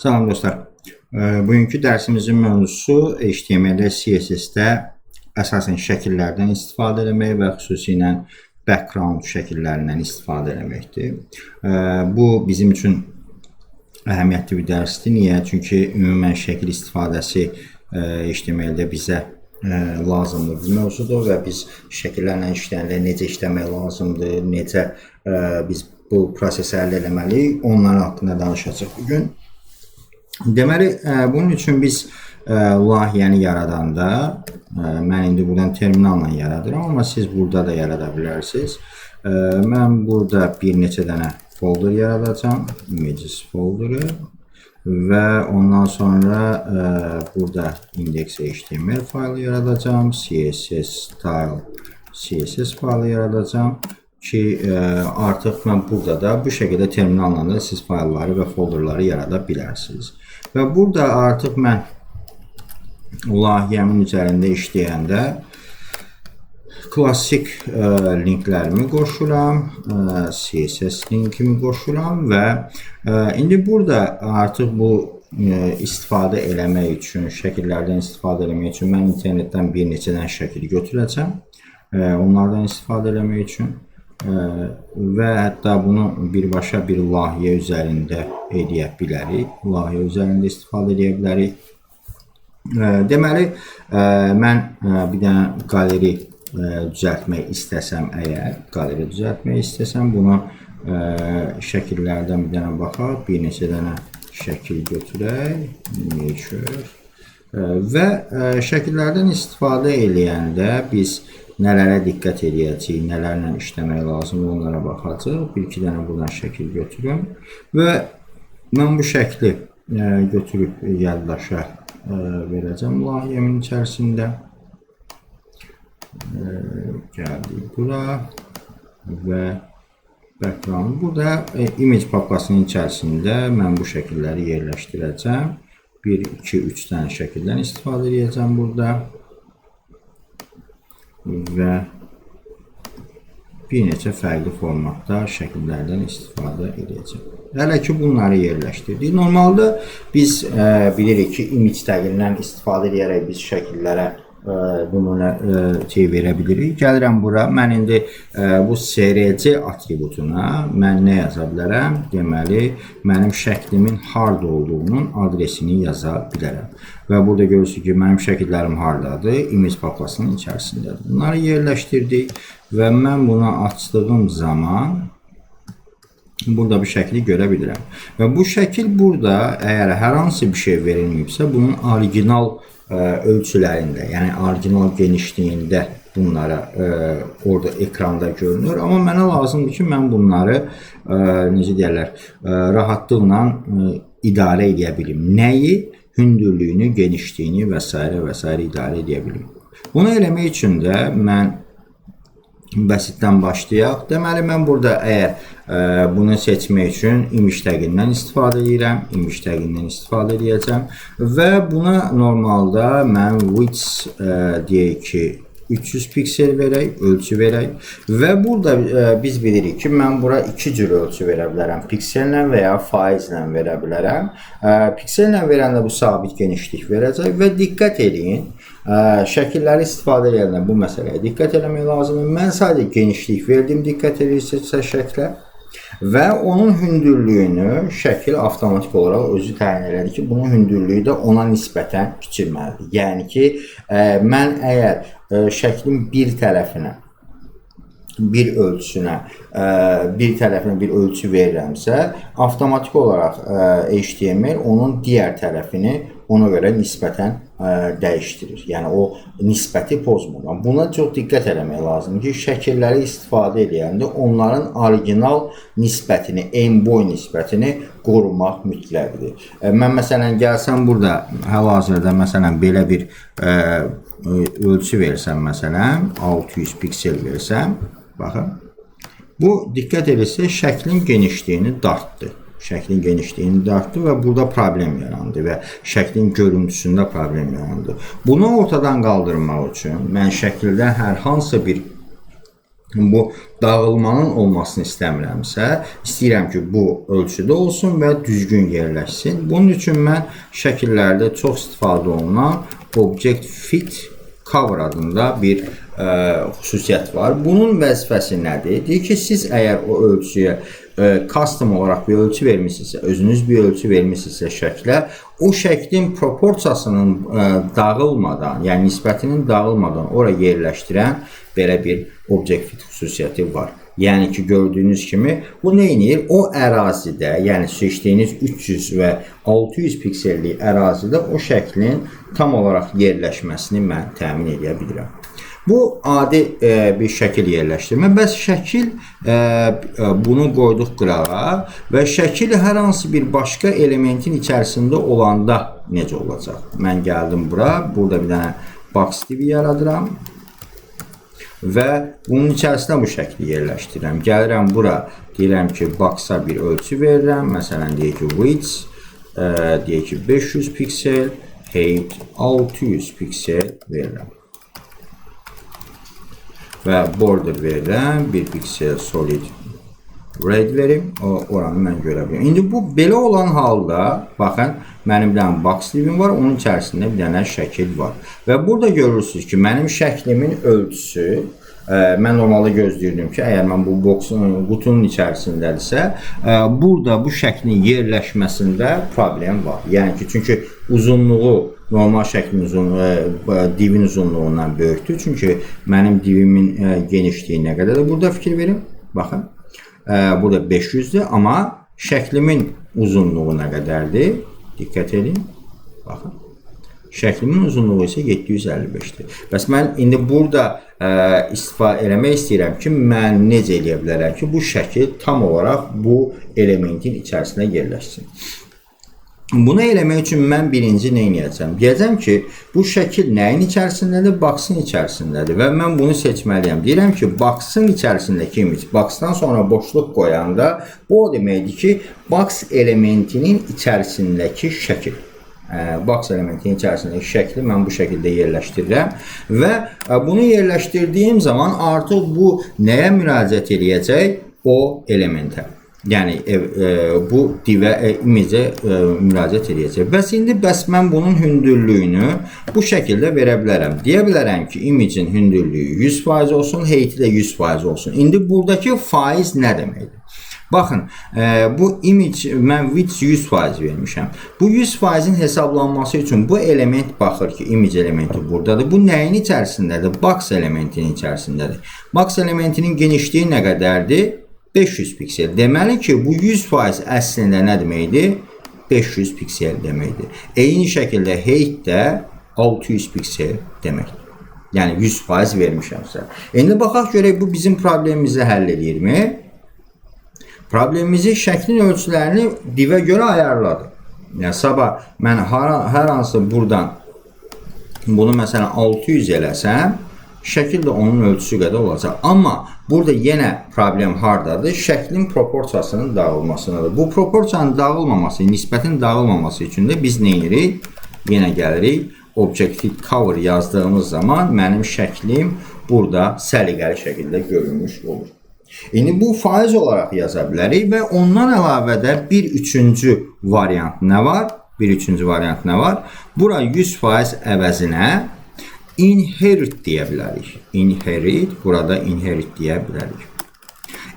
Salam dostlar. Bugünkü dərsimizin mövzusu HTML-də, CSS-də əsasən şəkillərdən istifadə etmək və xüsusilə background şəkillərindən istifadə etməkdir. Bu bizim üçün əhəmiyyətli bir dərsdir. Niyə? Çünki ümumən şəkil istifadəsi HTML-də bizə lazımdır bir mövzudur və biz şəkillərlə işləyəndə necə işləmək lazımdır, necə biz bu prosesi əldə etməliyik, onların haqqında danışacağıq bugün. Deməli, bunun üçün biz layihəni yaradanda, mən indi buradan terminalla yaradıram, amma siz burada da yarada bilərsiniz. Mən burada bir neçə dənə folder yaradacağım, images folderi və ondan sonra burada index.html faylı yaradacağım, CSS style CSS faylı yaradacağım ki artıq mən burada da bu şəkildə terminalla da siz faylları və folderları yarada bilərsiniz. Və burada artıq mən layihəmin üzərində işləyəndə klassik linklərimi qoşuram, CSS linkimi qoşuram və indi burada artıq bu istifadə eləmək üçün, şəkillərdən istifadə eləmək üçün mən internetdən bir neçə dənə şəkil götürəcəm. Onlardan istifadə eləmək üçün və hətta bunu birbaşa bir layihə üzərində edə bilərik. Layihə üzərində istifadə edə bilərik. Deməli, mən bir dənə qaleri düzəltmək istəsəm, bunu şəkillərdən bir dənə baxaq, bir neçə dənə şəkil götürək, və şəkillərdən istifadə eləyəndə biz nələrə diqqət edəcəyik, nələrlə işləmək lazımdır, onlara baxacaq. Bir-iki dənə buradan şəkil götürüm və mən bu şəkli götürüb yaddaşa verəcəm layihəmin içərisində. Gəldik bura və background. Burada image papkasının içərisində mən bu şəkilləri yerləşdirəcəm. 1, 2, 3 dənə şəkildən istifadə edəcəm burada. Və bir neçə fərqli formatda şəkillərdən istifadə edəcəm. Hələ ki bunları yerləşdirdik. Normalda biz bilirik ki, image təqilindən istifadə edərək biz şəkillərə nümunə verə bilirik. Gəlirəm bura. Mən indi bu SRC atributuna mən nə yaza bilərəm? Deməli, mənim şəklimin harda olduğunun adresini yaza bilərəm. Və burada görürsünüz ki, mənim şəkillərim hardadır? Image papkasının içərisindədir. Bunları yerləşdirdik və mən bunu açdığım zaman burada bir şəkli görə bilirəm. Və bu şəkil burada, əgər hər hansı bir şey verilməyibsə, bunun orijinal ölçülərində, yəni orijinal genişliyində bunlara orada ekranda görünür. Amma mənə lazımdır ki, mən bunları necə deyərlər, rahatlıqla idarə edə bilim. Nəyi? Hündürlüyünü, genişliyini və s. idarə edə bilim. Bunu eləmək üçün də mən bəsitdən başlayaq. Deməli, mən burada əgər bunu seçmək üçün image təqindən istifadə edirəm. Image təqindən istifadə edəcəm. Və buna normalda mən width deyək ki, 300 piksel verək, ölçü verək. Və burada biz bilirik ki, mən bura iki cür ölçü verə bilərəm. Piksellə və ya faizlə verə bilərəm. Piksellə verəndə bu sabit genişlik verəcək və diqqət edin. Şəkilləri istifadə edəndə bu məsələyə diqqət eləmək lazımdır. Mən sadəcə genişlik verdim, diqqət edirsinizsə şəklə və onun hündürlüyünü şəkil avtomatik olaraq özü təyin elədi ki, bunun hündürlüyü də ona nisbətən kiçilməlidir. Yəni ki, mən əgər şəklin bir tərəfinə bir ölçüsünə bir ölçü verirəmsə, avtomatik olaraq HTML onun digər tərəfini ona görə nisbətən dəyişdirir. Yəni o nisbəti pozmur. Buna çox diqqət eləmək lazımdır ki, şəkilləri istifadə edəndə onların orijinal nisbətini, en boy nisbətini qorumaq mütləqdir. Mən məsələn gəlsəm burada hal-hazırda məsələn belə bir ölçü versəm, məsələn 600 piksel versəm, baxın. Bu diqqət edirsə şəklin genişliyini dartdı. Şəklin genişliyini dartdı və burada problem yarandı və şəklin görüntüsündə problem yarandı. Bunu ortadan qaldırmaq üçün mən şəkildə hər hansı bir bu dağılmanın olmasını istəmirəmsə, istəyirəm ki, bu ölçüdə olsun və düzgün yerləşsin. Bunun üçün mən şəkillərdə çox istifadə olunan Object Fit Cover adında bir xüsusiyyət var. Bunun vəzifəsi nədir? Deyir ki, siz əgər o ölçüyə custom olaraq bir ölçü vermişsinizsə, özünüz bir ölçü vermişsinizsə şəklə, o şəklin proporsiyasının dağılmadan, yəni nisbətinin dağılmadan ora yerləşdirən belə bir Object Fit xüsusiyyəti var. Yəni ki, gördüyünüz kimi bu nə edir? O ərazidə, yəni seçdiyiniz 300 və 600 piksellik ərazidə o şəklin tam olaraq yerləşməsini mən təmin edə bilirəm. Bu adi bir şəkil yerləşdirmə. Bəs şəkil bunu qoyduq qırağa və şəkil hər hansı bir başqa elementin içərisində olanda necə olacaq? Mən gəldim bura, burada bir dənə box TV yaradıram və bunun içərisində bu şəkli yerləşdirirəm. Gəlirəm bura, deyirəm ki, box-a bir ölçü verirəm. Məsələn, deyək ki, width, deyək ki, 500 piksel, height 600 piksel verirəm. Və border verirəm, 1 piksel solid red verim, oranı mən görə bilirəm. İndi bu belə olan halda, baxın, mənim bir dənə box divim var, onun içərisində bir dənə şəkil var. Və burada görürsünüz ki, mənim şəklimin ölçüsü, mən normalda gözləyirdim ki, əgər mən bu qutunun içərisindədirsə, burada bu şəklin yerləşməsində problem var. Yəni ki, çünki uzunluğu normal şəklin divin uzunluğundan böyükdür. Çünki mənim divimin genişliyi nə qədərdir? Burada fikir verin. Baxın. Burada 500'dür, amma şəklimin uzunluğu nə qədərdir? Diqqət edin. Baxın. Şəklimin uzunluğu isə 755'dir. Bəs mən indi burada istifadə eləmək istəyirəm ki, mən necə eləyə bilərəm ki, bu şəkil tam olaraq bu elementin içərisində yerləşsin. Bunu eləmək üçün mən birinci nə edəcəm? Deyəcəm ki, bu şəkil nəyin içərisindədir? Box'ın içərisindədir və mən bunu seçməliyəm. Deyirəm ki, box'ın içərisindəki image, box'dan sonra boşluq qoyanda bu o deməkdir ki, box elementinin içərisindəki şəkil. Box elementinin içərisindəki şəkli mən bu şəkildə yerləşdirirəm və bunu yerləşdirdiyim zaman artıq bu nəyə müraciət edəcək? O elementə. Yəni bu divə imicə müraciət edəcək. Bəs mən bunun hündürlüyünü bu şəkildə verə bilərəm. Deyə bilərəm ki, imicin hündürlüyü 100% olsun, heyti də 100% olsun. İndi buradakı faiz nə deməkdir? Baxın, bu image mən width 100% vermişəm. Bu 100%'in hesablanması üçün bu element baxır ki, image elementi buradadır. Bu nəyin içərisindədir? Box elementinin içərisindədir. Box elementinin genişliyi nə qədərdir? 500 piksel. Deməli ki, bu 100% əslində nə deməkdir? 500 piksel deməkdir. Eyni şəkildə height də 600 piksel deməkdir. Yəni 100% vermişəmsə. İndi baxaq görək bu bizim problemimizi həll edirmi? Problemimizi şəklin ölçülərini divə görə ayarladı. Yəni sabah mən hər hansı buradan bunu məsələn 600 eləsəm, şəkil də onun ölçüsü qədər olacaq. Amma burada yenə problem hardadır? Şəklin proporsiyasının dağılmasındadır. Bu proporsiyanın dağılmaması, nisbətin dağılmaması üçün də biz nə edirik? Yenə gəlirik. Object Fit Cover yazdığımız zaman mənim şəklim burada səliqəli şəkildə görünmüş olur. İndi bu faiz olaraq yaza bilərik və ondan əlavə də bir üçüncü variant nə var? Bura 100% əvəzinə inherit deyə bilərik. Burada inherit deyə bilərik.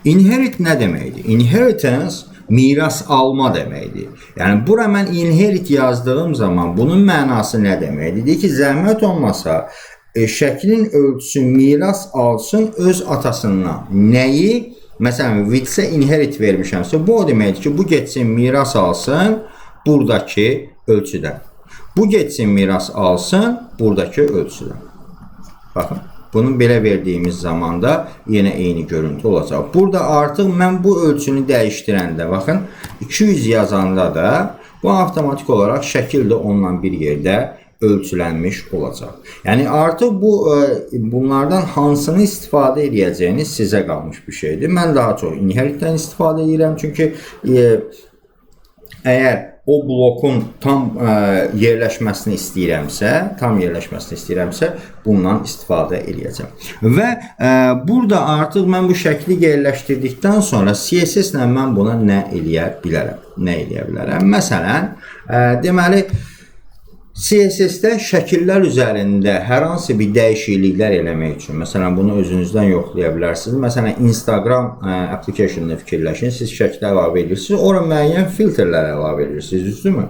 Inherit nə deməkdir? Inheritance miras alma deməkdir. Yəni bura mən inherit yazdığım zaman bunun mənası nə deməkdir? Deyir ki, zəhmət olmasa şəklin ölçüsü miras alsın öz atasından. Nəyi? Məsələn, width-ə inherit vermişəmsə, bu o deməkdir ki, bu getsin miras alsın buradakı ölçüdən. Bu getsin miras alsın buradakı ölçüdən. Baxın, bunu belə verdiyimiz zamanda yenə eyni görüntü olacaq. Burada artıq mən bu ölçünü dəyişdirəndə, baxın, 200 yazanda da bu avtomatik olaraq şəkil də onunla bir yerdə ölçülənmiş olacaq. Yəni artıq bunlardan hansını istifadə edəcəyiniz sizə qalmış bir şeydir. Mən daha çox inheritdən istifadə edirəm, çünki əgər o blokun tam yerləşməsini istəyirəmsə, bundan istifadə edəcəm. Və burada artıq mən bu şəkli yerləşdirdikdən sonra CSS ilə mən buna nə eləyə bilərəm? Məsələn, deməli, CSS-də şəkillər üzərində hər hansı bir dəyişikliklər eləmək üçün, məsələn, bunu özünüzdən yoxlaya bilərsiniz. Məsələn, Instagram application'da fikirləşin, siz şəklə əlavə edirsiniz, ora müəyyən filtrlər əlavə edirsiniz, düzdürmü?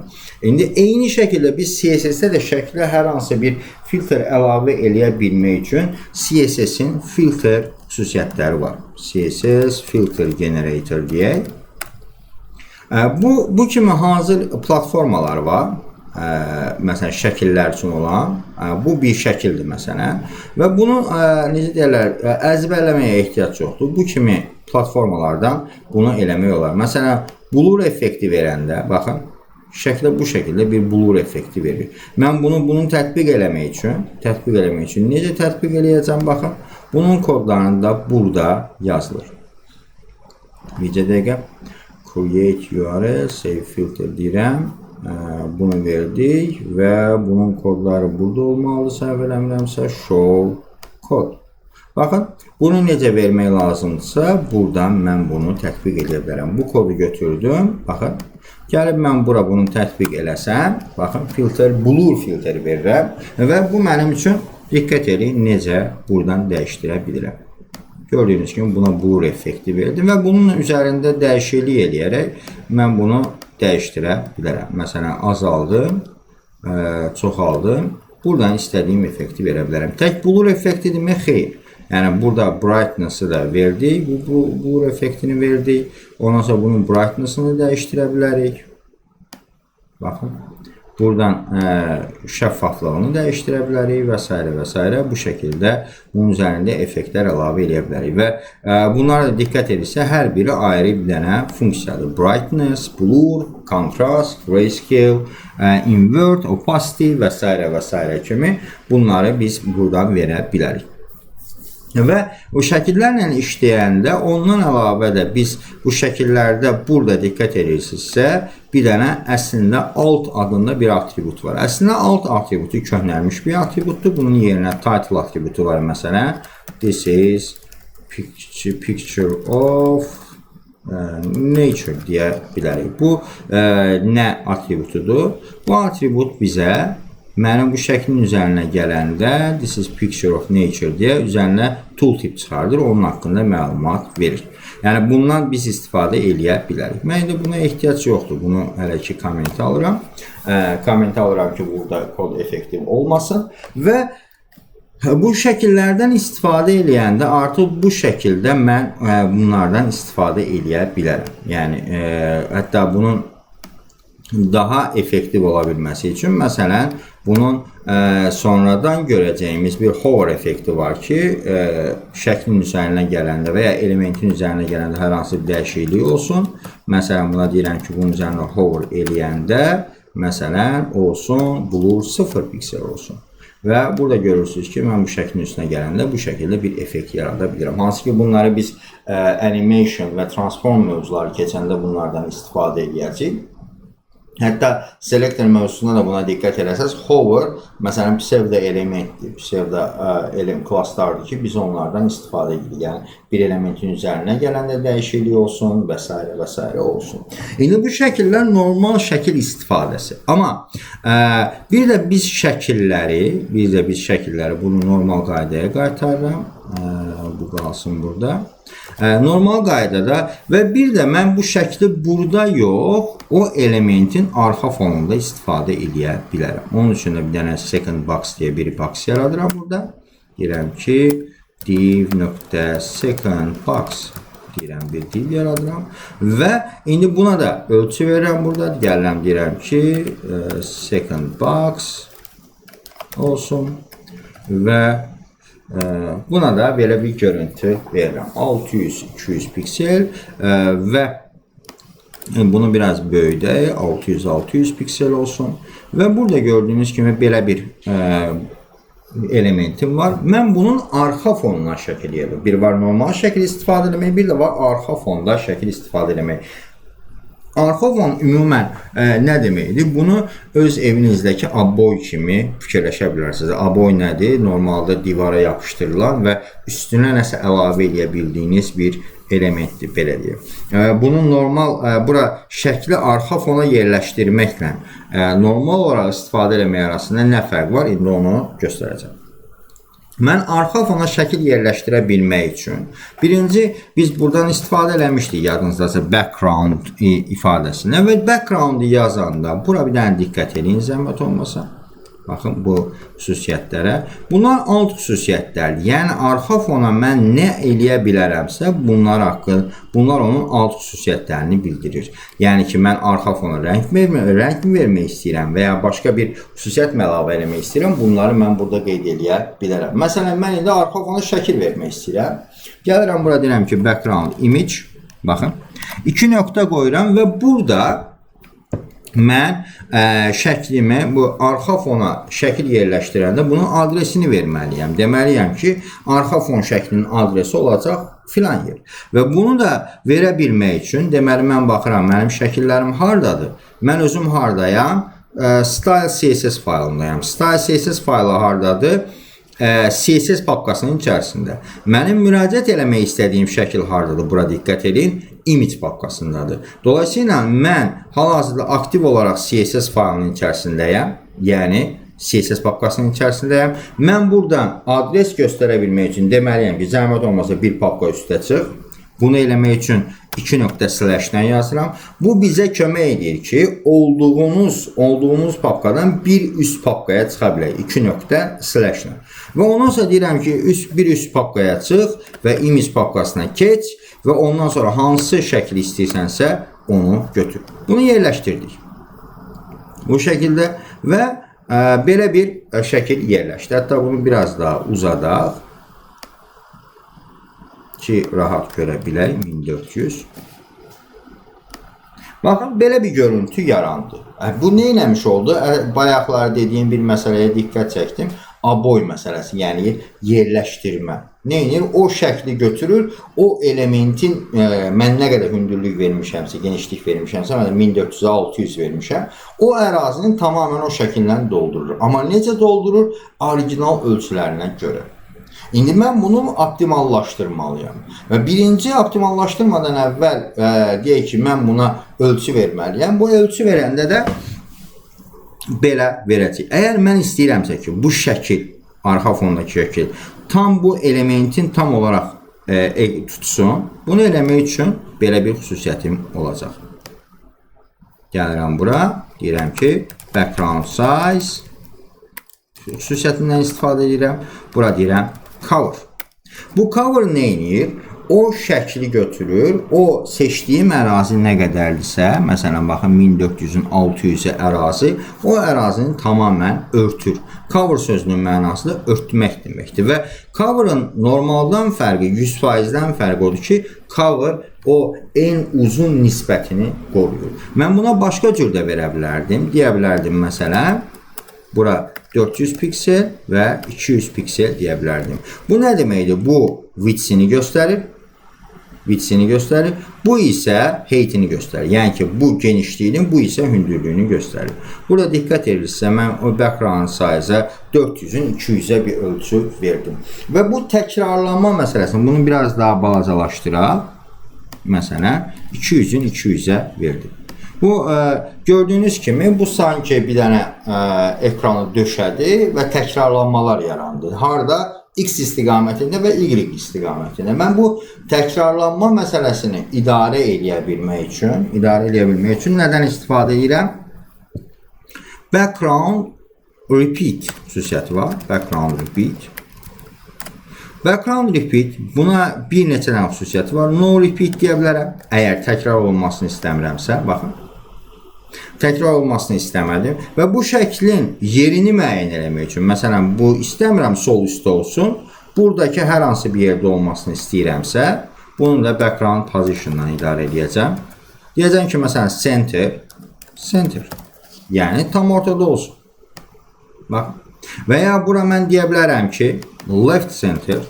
İndi eyni şəkildə biz CSS-də də şəklə hər hansı bir filtr əlavə eləyə bilmək üçün CSS-in filtr xüsusiyyətləri var. CSS filter generator deyək. Bu kimi hazır platformalar var. Məsələn, şəkillər üçün olan, bu bir şəkildir məsələn və bunu necə deyirlər, əzbərləməyə ehtiyac yoxdur. Bu kimi platformalardan bunu eləmək olar. Məsələn, blur effekti verəndə, baxın, şəklə bu şəkildə bir blur effekti verir. Mən bunun tətbiq eləmək üçün necə tətbiq eləyəcəm, baxın, bunun kodlarını da burada yazılır. Bircə dəqiqə, create URL, save filter deyirəm. Bunu verdik və bunun kodları burada olmalı, səhv eləmirəmsə, show kod. Baxın, bunu necə vermək lazımdırsa, buradan mən bunu tətbiq edə bilərəm. Bu kodu götürdüm, baxın, gəlib mən bura bunu tətbiq eləsəm, baxın, blur filter verirəm və bu mənim üçün diqqət edin necə buradan dəyişdirə bilirəm. Gördüyünüz kimi buna blur effekti verdim və bunun üzərində dəyişiklik eləyərək mən bunu dəyişdirə bilərəm. Məsələn, azaldım, çoxaldım. Buradan istədiyim effekti verə bilərəm. Tək blur effekti demək xeyr. Yəni, burada brightness-ı da verdik. Bu blur effektini verdik. Ondan sonra bunun brightness-ını dəyişdirə bilərik. Baxın. Buradan şəffaflığını dəyişdirə bilərik və s. və s. Bu şəkildə bunun üzərində effektlər əlavə edə bilərik və bunlara da diqqət edirsə, hər biri ayrı bir dənə funksiyadır. Brightness, blur, contrast, grayscale, invert, opacity və s. kimi bunları biz buradan verə bilərik. Və o şəkillərlə işləyəndə ondan əlavə də biz bu şəkillərdə burada diqqət edirsinizsə, bir dənə əslində alt adında bir atribut var. Əslində alt atributu köhnəlmiş bir atributdur. Bunun yerinə title atributu var məsələn. This is picture of nature deyə bilərik. Bu nə atributudur? Bu atribut bizə mənim bu şəklin üzərinə gələndə this is picture of nature deyə üzərinə tooltip çıxardır, onun haqqında məlumat verir. Yəni bundan biz istifadə eləyə bilərik. Mən indi buna ehtiyac yoxdur. Bunu hələ ki kommentə alıram. Kommentə alıram ki, burada kod effektiv olmasın və bu şəkillərdən istifadə eləyəndə artıq bu şəkildə mən bunlardan istifadə eləyə bilərəm. Yəni hətta bunun daha effektiv ola bilməsi üçün, məsələn, bunun sonradan görəcəyimiz bir hover effekti var ki, şəklin üzərinə gələndə və ya elementin üzərinə gələndə hər hansı bir dəyişiklik olsun. Məsələn, buna deyirəm ki, bunun üzərində hover eləyəndə, məsələn, olsun, blur 0 piksel olsun. Və burada görürsünüz ki, mən bu şəklin üstünə gələndə bu şəkildə bir effekt yarada bilirəm. Hansı ki, bunları biz animation və transform mövzuları keçəndə bunlardan istifadə edəcəyik. Hətta selector mövzusuna da buna diqqət edərsəz, hover, məsələn, pseudo elementdir, pseudo element klasslardır ki, biz onlardan istifadə edirik. Yəni, bir elementin üzərinə gələndə dəyişiklik olsun və s. olsun. İndi bu şəkillər normal şəkil istifadəsi. Amma bir də biz şəkilləri bunu normal qaydaya qaytarıram. Bu qalsın burada. Normal qaydada və bir də mən bu şəkli burada yox, o elementin arxa fonunda istifadə edə bilərəm. Onun üçün də bir dənə second box deyə bir box yaradıram burada. Deyirəm ki, div.second box deyirəm, bir div yaradıram və indi buna da ölçü verirəm burada. Gəlirəm, deyirəm ki, second box olsun və buna da belə bir görüntü verirəm. 600-200 piksel və bunu biraz böyüdək, 600-600 piksel olsun və burada gördüyünüz kimi belə bir elementim var. Mən bunun arxa fonuna şəkil yedim. Bir var normal şəkil istifadə etmək, bir də var arxa fonda şəkil istifadə etmək. Arxa fon ümumən nə deməkdir? Bunu öz evinizdəki aboy kimi fikirləşə bilərsiniz. Aboy nədir? Normalda divara yapışdırılan və üstünə nəsə əlavə edə bildiyiniz bir elementdir, belə deyim. Bunun normal, bura şəkli arxa fona yerləşdirməklə normal olaraq istifadə etmək arasında nə fərq var? İndi onu göstərəcəm. Mən arxa fona şəkil yerləşdirə bilmək üçün birinci biz buradan istifadə eləmişdik yadınızdasa background ifadəsini və background yazanda bura bir dənə diqqət edin zəhmət olmasa. Baxın bu xüsusiyyətlərə. Bunlar alt xüsusiyyətlərdir. Yəni arxa fona mən nə eləyə bilərəmsə bunlar onun alt xüsusiyyətlərini bildirir. Yəni ki mən arxa fona rəng vermək istəyirəm və ya başqa bir xüsusiyyət əlavə etmək istəyirəm. Bunları mən burada qeyd edə bilərəm. Məsələn mən indi arxa fona şəkil vermək istəyirəm. Gəlirəm bura deyirəm ki background image. Baxın. 2 nöqtə qoyuram və burada mən şəklimi bu arxa fona şəkil yerləşdirəndə bunun adresini verməliyəm. Deməliyəm ki, arxa fon şəklinin adresi olacaq filan yer. Və bunu da verə bilmək üçün deməli mən baxıram mənim şəkillərim hardadır? Mən özüm hardayam? Style CSS faylındayam. Style CSS faylı hardadır? CSS papkasının içərisində. Mənim müraciət eləmək istədiyim şəkil hardadır? Bura diqqət edin. Image papkasındadır. Dolayısıyla mən hal-hazırda aktiv olaraq CSS faylının içərisindəyəm. Yəni CSS papkasının içərisindəyəm. Mən buradan adres göstərə bilmək üçün deməliyəm ki, zəhmət olmasa bir papka üstə çıx. Bunu eləmək üçün 2 nöqtə slashdən yazıram. Bu bizə kömək edir ki, olduğunuz papkadan bir üst papkaya çıxa bilək. 2 nöqtə slashdən. Və ondan sonra deyirəm ki, bir üst papkaya çıx və image papkasına keç və ondan sonra hansı şəkil istəyirsənsə onu götür. Bunu yerləşdirdik. Bu şəkildə və belə bir şəkil yerləşdi. Hətta bunu biraz daha uzadaq ki, rahat görə bilək 1400. Baxın, belə bir görüntü yarandı. Bu nə eləmiş oldu? Bayaqları dediyim bir məsələyə diqqət çəkdim. Aboy məsələsi, yəni yerləşdirmə. Nə edir? O şəkli götürür, o elementin mən nə qədər hündürlük vermişəmsə, genişlik vermişəmsə, mən 1400-ə 600 vermişəm. O ərazinin tamamən o şəkillə doldurur. Amma necə doldurur? Orijinal ölçülərinə görə. İndi mən bunu optimallaşdırmalıyam. Və birinci optimallaşdırmadan əvvəl deyək ki, mən buna ölçü verməliyəm. Bu ölçü verəndə də belə verəcək. Əgər mən istəyirəmsə ki, bu şəkil, arxa fondakı şəkil tam bu elementin tam olaraq tutsun, bunu eləmək üçün belə bir xüsusiyyətim olacaq. Gəlirəm bura, deyirəm ki, background size xüsusiyyətindən istifadə edirəm. Bura deyirəm cover. Bu cover nə edir? O şəkli götürür, o seçdiyim ərazi nə qədərdirsə, məsələn, baxın 1400-ün 600-ə ərazi, o ərazini tamamən örtür. Cover sözünün mənası da örtmək deməkdir və cover'ın normaldan fərqi, 100%-dən fərqi odur ki, cover o en uzun nisbətini qoruyur. Mən buna başqa cür də verə bilərdim. Deyə bilərdim, məsələn, bura 400 piksel və 200 piksel deyə bilərdim. Bu nə deməkdir? Bu width-ini göstərir. Bu isə height'ini göstərir. Yəni ki, bu genişliyinin, bu isə hündürlüyünü göstərir. Burada diqqət edirsə, mən o background size-a 400-ün 200-ə bir ölçü verdim. Və bu təkrarlanma məsələsini, bunu biraz daha balacalaşdıraq. Məsələn, 200-ün 200-ə verdim. Bu gördüyünüz kimi bu sanki bir dənə ekranı döşədi və təkrarlanmalar yarandı. Harda? X istiqamətində və Y istiqamətində. Mən bu təkrarlanma məsələsini idarə edə bilmək üçün nədən istifadə edirəm? Background repeat xüsusiyyəti var. Background repeat. Buna bir neçə dənə xüsusiyyəti var. No repeat deyə bilərəm. Əgər təkrar olmasını istəmirəmsə, baxın. Təkrar olmasını istəmədim və bu şəklin yerini müəyyən eləmək üçün, məsələn, bu istəmirəm sol üstə olsun, buradakı hər hansı bir yerdə olmasını istəyirəmsə, bunu da background position'dan idarə edəcəm. Deyəcəm ki, məsələn, center, yəni tam ortada olsun. Bax. Və ya bura mən deyə bilərəm ki, left center,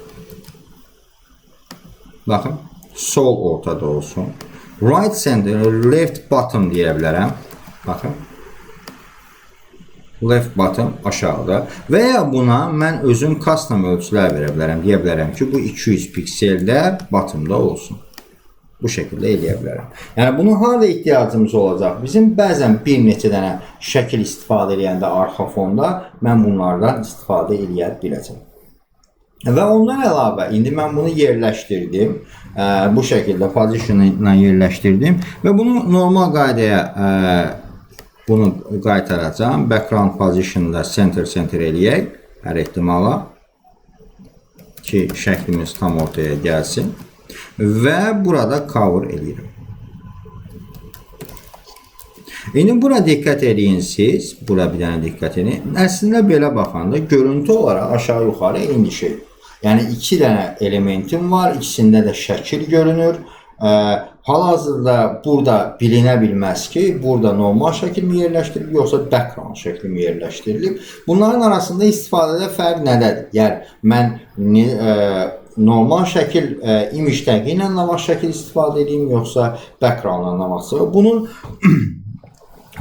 baxın, sol ortada olsun. Right center, left bottom deyə bilərəm. Baxın. Left bottom aşağıda. Və ya buna mən özüm custom ölçülər verə bilərəm. Deyə bilərəm ki, bu 200 pikseldə bottomda olsun. Bu şəkildə eləyə bilərəm. Yəni bunun harda ehtiyacımız olacaq? Bizim bəzən bir neçə dənə şəkil istifadə edəndə arxa fonda mən bunlardan istifadə edə biləcəm. Və ondan əlavə indi mən bunu yerləşdirdim. Bu şəkildə position ilə yerləşdirdim və bunu normal qaydaya bunu qaytaracağam. Background position'da center eləyək hər ehtimala ki, şəklimiz tam ortaya gəlsin və burada cover eləyirəm. İndi bura diqqət edin siz, bura bir dənə diqqət edin. Əslində belə baxanda görüntü olaraq aşağı yuxarı eyni şey. Yəni iki dənə elementim var, ikisində də şəkil görünür. Hal-hazırda burada bilinə bilməz ki, burada normal şəkil mi yerləşdirilib, yoxsa background şəkli mi yerləşdirilib. Bunların arasında istifadədə fərq nədədir? Yəni mən normal şəkil image tagi ilə nə var şəkil istifadə edeyim, yoxsa background-la nə varsa. Bunun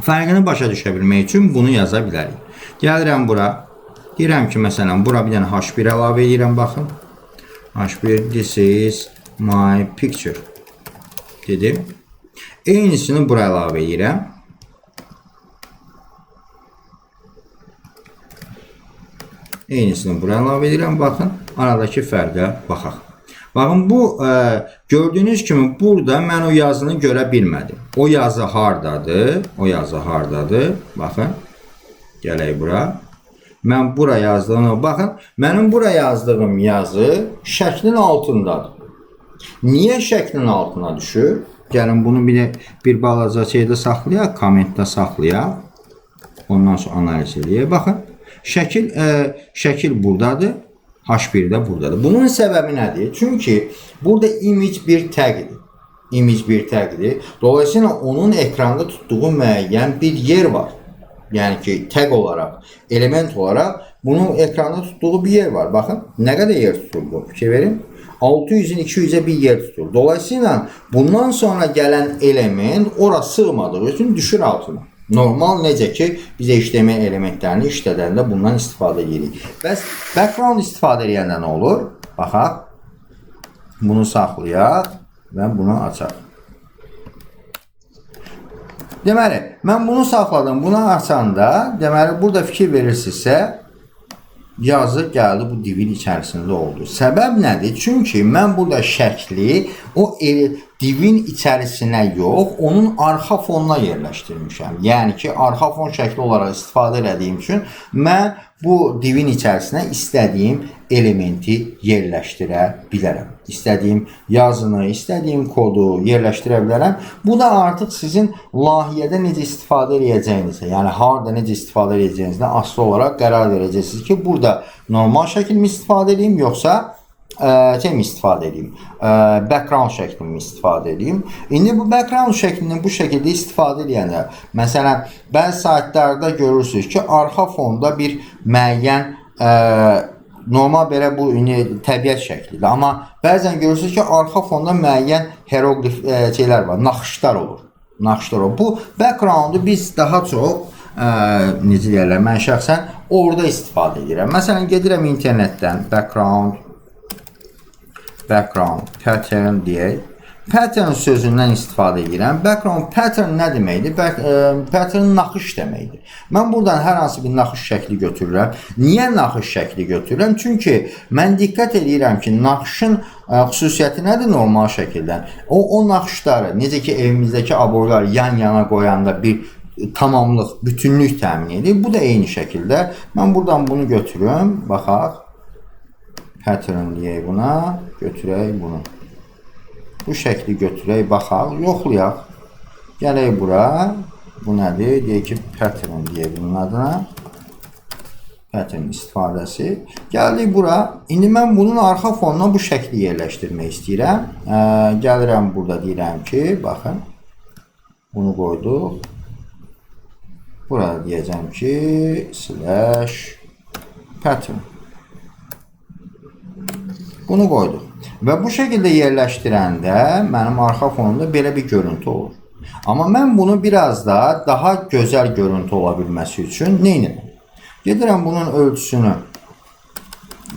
fərqini başa düşə bilmək üçün bunu yaza bilərik. Gəlirəm bura. Deyirəm ki, məsələn, bura bir dənə H1 əlavə edirəm, baxın. H1, this is my picture. Dedim. Eynisini bura əlavə edirəm. Eynisini bura əlavə edirəm, baxın. Aradakı fərqə baxaq. Baxın, bu gördüyünüz kimi burada mən o yazını görə bilmədim. O yazı hardadır? O yazı hardadır? Baxın. Gələk bura. Mən bura yazdığım, baxın, mənim bura yazdığım yazı şəklin altındadır. Niyə şəklin altına düşür? Gəlin bunu bir balaca şeydə saxlayaq, kommentdə saxlayaq. Ondan sonra analiz edək. Baxın, şəkil buradadır, H1 də buradadır. Bunun səbəbi nədir? Çünki burada image bir tagdir. Image bir tagdir. Dolayısıyla onun ekranda tutduğu müəyyən bir yer var. Yəni ki, tag olaraq, element olaraq bunun ekranda tutduğu bir yer var. Baxın, nə qədər yer tutur bu? Fikir verin. 600-ün 200-ə bir yer tutur. Dolayısıyla bundan sonra gələn element ora sığmadığı üçün düşür altına. Normal necə ki, biz HTML elementlərini işlədəndə bundan istifadə edirik. Bəs background istifadə edəndə nə olur? Baxaq. Bunu saxlayaq və bunu açaq. Deməli, mən bunu saxladım, bunu açanda, deməli, burada fikir verirsinizsə, yazı gəldi bu divin içərisində oldu. Səbəb nədir? Çünki mən burada şəkli o divin içərisinə yox, onun arxa fonuna yerləşdirmişəm. Yəni ki, arxa fon şəkli olaraq istifadə edədiyim üçün mən bu divin içərisinə istədiyim elementi yerləşdirə bilərəm. İstədiyim yazını, istədiyim kodu yerləşdirə bilərəm. Bu da artıq sizin layihədə necə istifadə edəcəyinizə, yəni harda necə istifadə edəcəyinizə asılı olaraq qərar verəcəksiniz ki, burada normal şəkilmi istifadə edeyim, yoxsa istifadə edeyim, background şəklimi istifadə edeyim. İndi bu background şəklini bu şəkildə istifadə edəndə, məsələn, bəzi saytlarda görürsünüz ki, arxa fonda bir müəyyən normal belə bu təbiət şəklidir. Amma bəzən görürsünüz ki, arxa fonda müəyyən hieroglif şeylər var, naxışlar olur. Bu backgroundu biz daha çox necə deyirlər, mən şəxsən orada istifadə edirəm. Məsələn, gedirəm internetdən background pattern deyək. Pattern sözündən istifadə edirəm. Background pattern nə deməkdir? Pattern naxış deməkdir. Mən buradan hər hansı bir naxış şəkli götürürəm. Niyə naxış şəkli götürürəm? Çünki mən diqqət edirəm ki, naxışın xüsusiyyəti nədir normal şəkildən? O naxışları, necə ki evimizdəki aborlar yan-yana qoyanda bir tamamlıq, bütünlük təmin edir. Bu da eyni şəkildə. Mən buradan bunu götürürüm. Baxaq. Pattern deyək buna. Götürək bunu. Bu şəkli götürək, baxaq, yoxlayaq. Gələk bura. Bu nədir? Deyək ki, pattern deyək bunun adına. Pattern istifadəsi. Gəldik bura. İndi mən bunun arxa fonuna bu şəkli yerləşdirmək istəyirəm. Gəlirəm burada deyirəm ki, baxın. Bunu qoyduq. Burada deyəcəm ki, /pattern. Bunu qoydum. Və bu şəkildə yerləşdirəndə mənim arxa fonumda belə bir görüntü olur. Amma mən bunu biraz daha gözəl görüntü ola bilməsi üçün nə edirəm? Gedirəm bunun ölçüsünü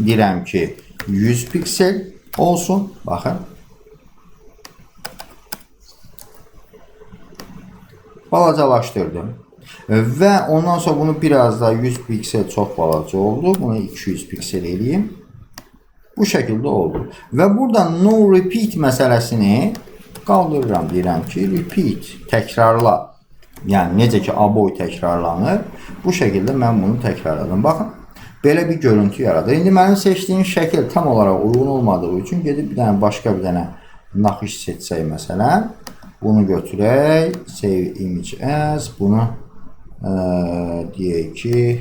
deyirəm ki 100 piksel olsun. Baxın. Balacalaşdırdım. Və ondan sonra bunu biraz daha 100 piksel çox balaca oldu. Bunu 200 piksel eləyim. Bu şəkildə oldu. Və burada no repeat məsələsini qaldırıram. Deyirəm ki repeat, təkrarla. Yəni necə ki aboy təkrarlanır. Bu şəkildə mən bunu təkrarladım. Baxın. Belə bir görüntü yaradır. İndi mənim seçdiyim şəkil tam olaraq uyğun olmadığı üçün gedib bir dənə başqa bir dənə naxış seçsək məsələn. Bunu götürək. Save image as. Bunu deyək ki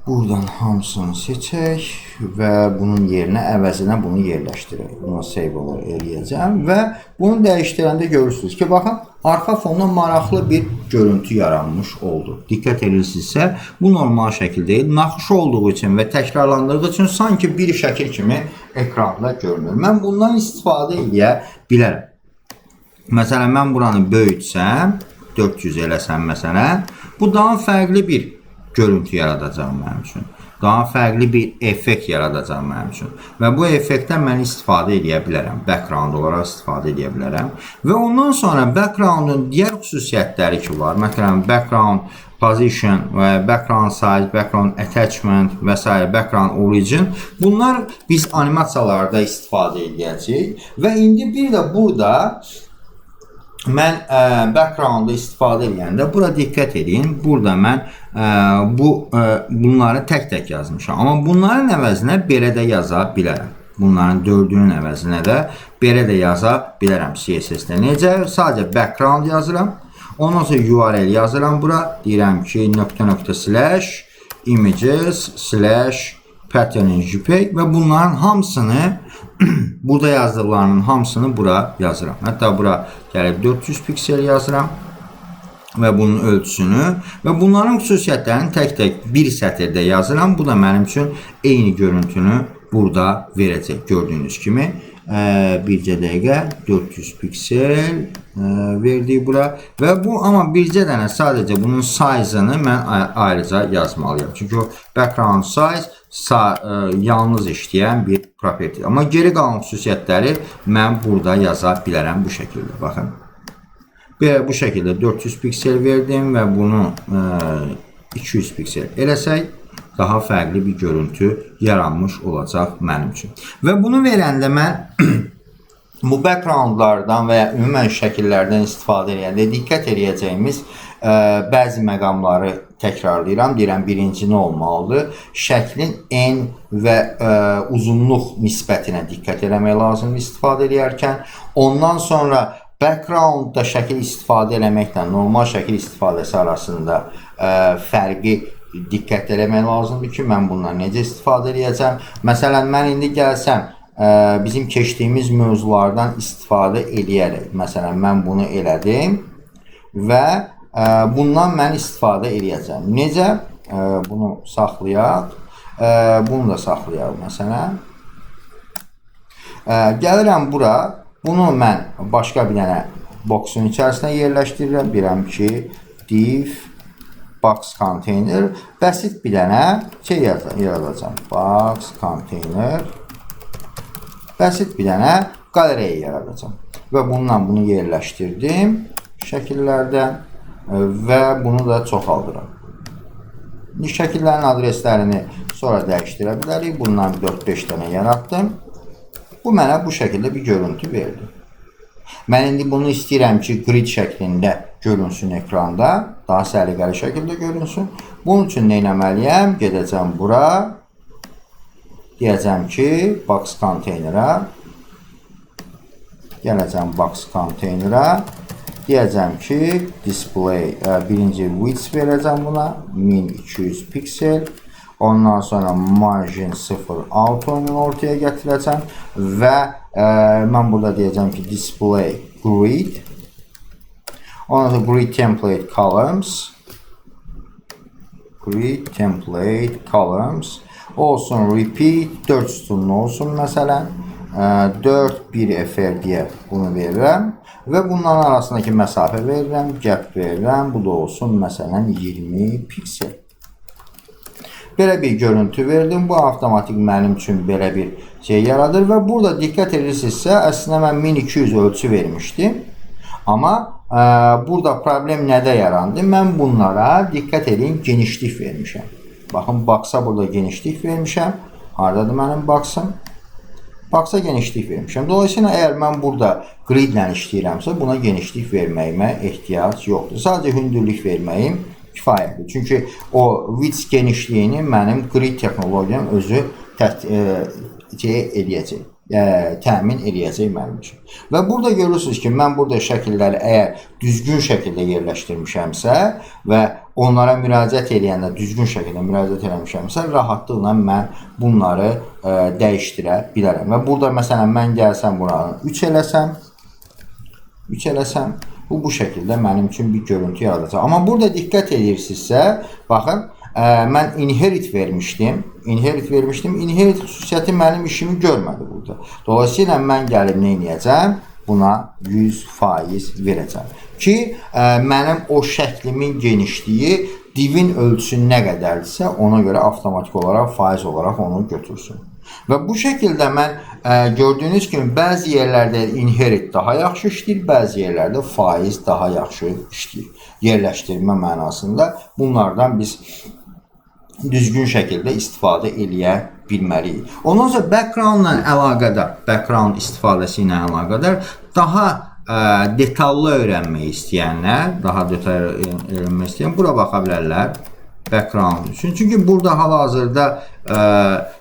buradan hamısını seçək və bunun yerinə əvəzinə bunu yerləşdirək. Buna save olaraq eləyəcəm və bunu dəyişdirəndə görürsünüz ki, baxın, arxa fonda maraqlı bir görüntü yaranmış oldu. Diqqət edirsinizsə, bu normal şəkil deyil. Naxış olduğu üçün və təkrarlandığı üçün sanki bir şəkil kimi ekranda görünür. Mən bundan istifadə edə bilərəm. Məsələn, mən buranı böyütsəm, 400 eləsəm məsələn, bu daha fərqli bir görüntü yaradacaq mənim üçün. Daha fərqli bir effekt yaradacaq mənim üçün. Və bu effektdən mən istifadə edə bilərəm. Background olaraq istifadə edə bilərəm. Və ondan sonra background'un digər xüsusiyyətləri ki var. Məsələn, background position və background size, background attachment və s. background origin. Bunlar biz animasiyalarda istifadə edəcəyik. Və indi bir də burada mən background'da istifadə edəndə bura diqqət edin. Burada mən bunları tək-tək yazmışam. Amma bunların əvəzinə belə də yaza bilərəm. Bunların dördünün əvəzinə də belə də yaza bilərəm CSS-də. Necə? Sadəcə background yazıram. Ondan sonra URL yazıram bura. Deyirəm ki /images/pattern.jpg və bunların hamısını burada yazdıqlarının hamısını bura yazıram. Hətta bura gəlib 400 piksel yazıram və bunun ölçüsünü və bunların xüsusiyyətlərini tək-tək bir sətirdə yazıram. Bu da mənim üçün eyni görüntünü burada verəcək. Gördüyünüz kimi bircə dəqiqə 400 piksel verdik bura və bu amma bircə dənə sadəcə bunun size-ını mən ayrıca yazmalıyam. Çünki o background size yalnız işləyən bir property. Amma geri qalan xüsusiyyətləri mən burada yaza bilərəm bu şəkildə. Baxın. Bu şəkildə 400 piksel verdim və bunu 200 piksel eləsək daha fərqli bir görüntü yaranmış olacaq mənim üçün. Və bunu verəndə mən bu backgroundlardan və ya ümumən şəkillərdən istifadə edəndə diqqət edəcəyimiz bəzi məqamları təkrarlayıram. Deyirəm, birinci nə olmalıdır? Şəklin en və uzunluq nisbətinə diqqət eləmək lazımdır istifadə edərkən. Ondan sonra backgroundda şəkil istifadə eləməklə normal şəkil istifadəsi arasında fərqi diqqət eləmək lazımdır ki, mən bundan necə istifadə edəcəm. Məsələn, mən indi gəlsəm, bizim keçdiyimiz mövzulardan istifadə edərək. Məsələn, mən bunu elədim və bundan mən istifadə edəcəm. Necə? Bunu saxlayaq. Bunu da saxlayaq, məsələn. Gəlirəm bura. Bunu mən başqa bir dənə boxun içərisinə yerləşdirirəm. Deyirəm ki, div box container. Bəsit bir dənə şey yaradacam. Box container. Bəsit bir dənə qalereya yaradacam. Və bundan bunu yerləşdirdim şəkillərdən və bunu da çoxaldıram. Şəkillərin adreslərini sonra dəyişdirə bilərik. Bundan 4-5 dənə yaratdım. Bu mənə bu şəkildə bir görüntü verdi. Mən indi bunu istəyirəm ki, grid şəklində görünsün ekranda. Daha səliqəli şəkildə görünsün. Bunun üçün nə etməliyəm? Gedəcəm bura. Deyəcəm ki, box container'a. Gələcəm box container'a. Deyəcəm ki, display birinci width verəcəm buna. 1200 piksel. Ondan sonra margin 0 auto-unu ortaya gətirəcəm və mən burada deyəcəm ki, display grid. Ondan sonra grid template columns. olsun repeat 4 sütunlu olsun məsələn. 4 1 FR deyə bunu verirəm və bunların arasındakı məsafə verirəm, gap verirəm. Bu da olsun məsələn 20 piksel. Belə bir görüntü verdim. Bu avtomatik mənim üçün belə bir şey yaradır və burada diqqət edirsinizsə, əslində mən 1200 ölçü vermişdim. Amma burada problem nədə yarandı? Mən bunlara diqqət edin, genişlik vermişəm. Baxın, box'a burada genişlik vermişəm. Haradadır mənim box'ım? Box'a genişlik vermişəm. Dolayısıyla əgər mən burada grid ilə işləyirəmsə, buna genişlik verməyimə ehtiyac yoxdur. Sadəcə hündürlük verməyim kifayətdir. Çünki o width genişliyini mənim grid texnologiyam özü eləyəcək. Təmin eləyəcək mənim üçün. Və burada görürsünüz ki, mən burada şəkilləri əgər düzgün şəkildə yerləşdirmişəmsə və onlara müraciət edəndə düzgün şəkildə müraciət eləmişəmsə, rahatlıqla mən bunları dəyişdirə bilərəm. Və burada məsələn mən gəlsəm buranı 3 eləsəm, bu şəkildə mənim üçün bir görüntü yaradacaq. Amma burada diqqət edirsinizsə, baxın, mən inherit vermişdim. Inherit xüsusiyyəti mənim işimi görmədi burada. Dolayısıyla mən gəlib nə edəcəm? Buna 100% verəcəm. Ki, mənim o şəklimin genişliyi divin ölçüsü nə qədərdirsə, ona görə avtomatik olaraq, faiz olaraq onu götürsün. Və bu şəkildə mən gördüyünüz kimi bəzi yerlərdə inherit daha yaxşı işləyir, bəzi yerlərdə faiz daha yaxşı işləyir. Yerləşdirmə mənasında bunlardan biz düzgün şəkildə istifadə eləyə bilməliyik. Ondan sonra backgroundla əlaqədar, background istifadəsi ilə əlaqədar daha detallı öyrənmək istəyənlər, bura baxa bilərlər background üçün. Çünki burada hal-hazırda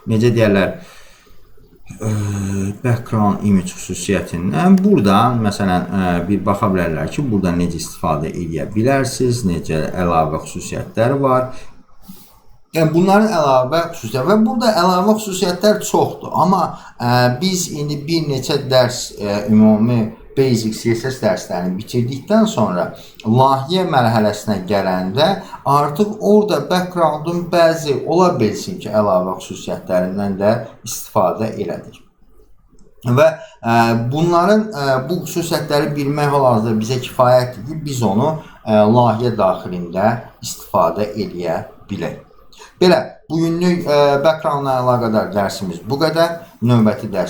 necə deyərlər, background image xüsusiyyətindən buradan məsələn bir baxa bilərlər ki, burada necə istifadə edə bilərsiniz, necə əlavə xüsusiyyətləri var. Yəni bunların əlavə xüsusiyyətləri və burada əlavə xüsusiyyətlər çoxdur. Amma biz indi bir neçə dərs ümumi basic CSS dərslərini bitirdikdən sonra layihə mərhələsinə gələndə artıq orada background'un bəzi ola bilsin ki, əlavə xüsusiyyətlərindən də istifadə elədik. Və bunların bu xüsusiyyətləri bilmək hal-hazırda bizə kifayətdir ki, biz onu layihə daxilində istifadə eləyə bilək. Belə, bugünlük backgroundla əlaqədar dərsimiz bu qədər. Növbəti dərs